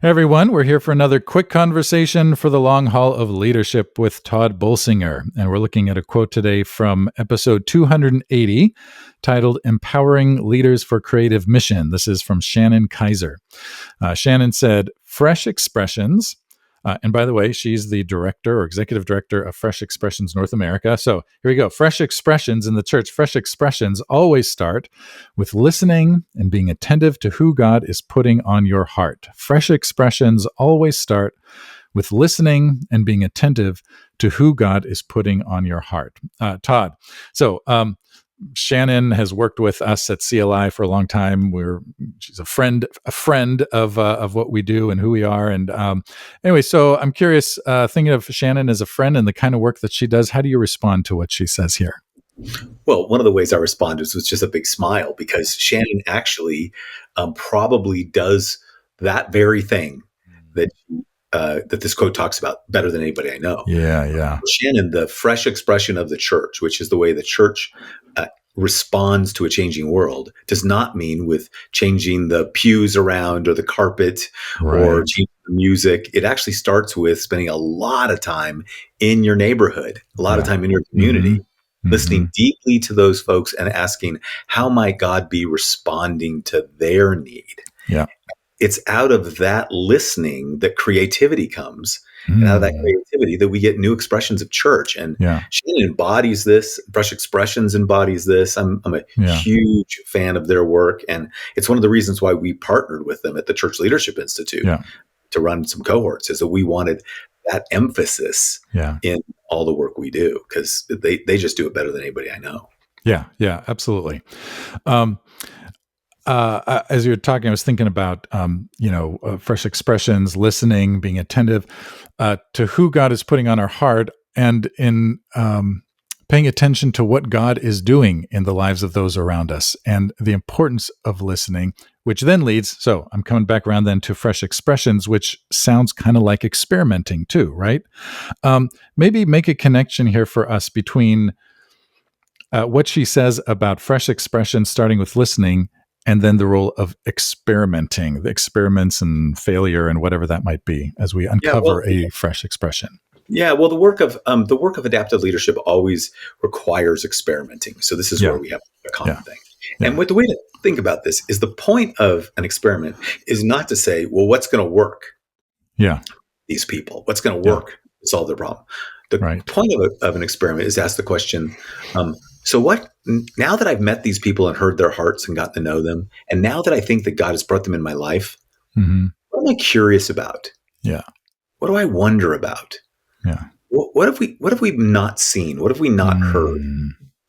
Hey everyone, we're here for another quick conversation for the long haul of leadership with Tod Bolsinger. And we're looking at a quote today from episode 280 titled Empowering Leaders for Creative Mission. This is from Shannon Kiser. Shannon said, fresh expressions, and by the way, she's the director or executive director of Fresh Expressions North America. So here we go. Fresh expressions in the church. Fresh expressions always start with listening and being attentive to who God is putting on your heart. Fresh expressions always start with listening and being attentive to who God is putting on your heart. Tod, so Shannon has worked with us at CLI for a long time. She's a friend of what we do and who we are. And anyway, so I'm curious, thinking of Shannon as a friend and the kind of work that she does, how do you respond to what she says here? Well, one of the ways I responded was just a big smile, because Shannon actually probably does that very thing that this quote talks about better than anybody I know. Yeah. Shannon, the fresh expression of the church, which is the way the church responds to a changing world, does not mean with changing the pews around or the carpet or changing the music. It actually starts with spending a lot of time in your neighborhood, a lot of time in your community, listening deeply to those folks and asking, how might God be responding to their need? Yeah. It's out of that listening that creativity comes. And out of that creativity that we get new expressions of church. And Shannon embodies this. Fresh Expressions embodies this. I'm a huge fan of their work. And it's one of the reasons why we partnered with them at the Church Leadership Institute to run some cohorts, is that we wanted that emphasis in all the work we do, because they just do it better than anybody I know. Yeah, absolutely. As you were talking, I was thinking about, fresh expressions, listening, being attentive to who God is putting on our heart, and in paying attention to what God is doing in the lives of those around us, and the importance of listening, which then leads, so I'm coming back around then to fresh expressions, which sounds kind of like experimenting too, right? Maybe make a connection here for us between what she says about fresh expressions starting with listening, and then the role of experimenting, the experiments and failure and whatever that might be, as we uncover a fresh expression. Yeah, well, the work of adaptive leadership always requires experimenting. So this is where we have a common thing. And the way to think about this is, the point of an experiment is not to say, well, what's going to work? These people, what's going to work to solve their problem? The point of an experiment is to ask the question, so what, now that I've met these people and heard their hearts and gotten to know them, and now that I think that God has brought them in my life, what am I curious about? What do I wonder about? What have we not seen? What have we not heard?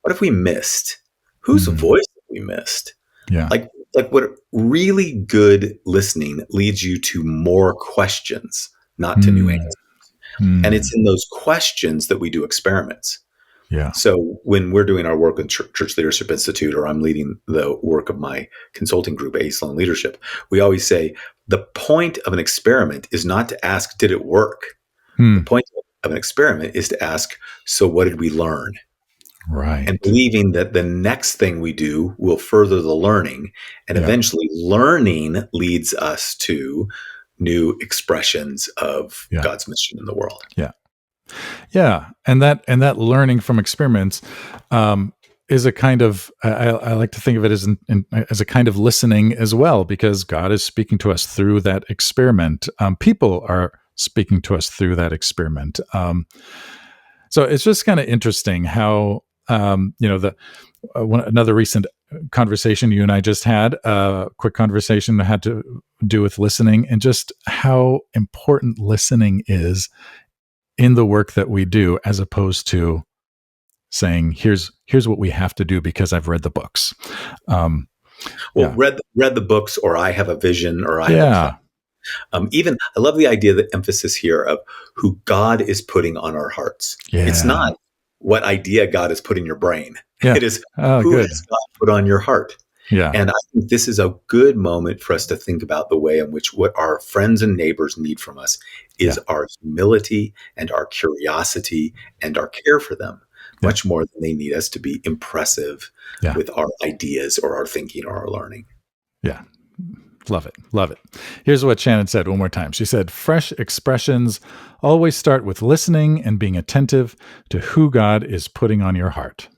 What have we missed? Whose voice have we missed? Like what really good listening leads you to more questions, not to new answers. And it's in those questions that we do experiments. So when we're doing our work with Church Leadership Institute, or I'm leading the work of my consulting group, ACEL Leadership, we always say the point of an experiment is not to ask, did it work? The point of an experiment is to ask, so what did we learn? And believing that the next thing we do will further the learning, and eventually learning leads us to new expressions of God's mission in the world. And that learning from experiments is a kind of, I like to think of it as a kind of listening as well, because God is speaking to us through that experiment. People are speaking to us through that experiment. So it's just kind of interesting how, another recent conversation you and I just had, a quick conversation that had to do with listening, and just how important listening is in the work that we do, as opposed to saying, here's what we have to do because I've read the books. Read the books, or I have a vision, or I have a plan. Even I love the idea, the emphasis here of who God is putting on our hearts. It's not what idea God has put in your brain. It is who has God put on your heart. And I think this is a good moment for us to think about the way in which what our friends and neighbors need from us is our humility and our curiosity and our care for them, much more than they need us to be impressive with our ideas or our thinking or our learning. Love it. Love it. Here's what Shannon said one more time. She said, fresh expressions always start with listening and being attentive to who God is putting on your heart.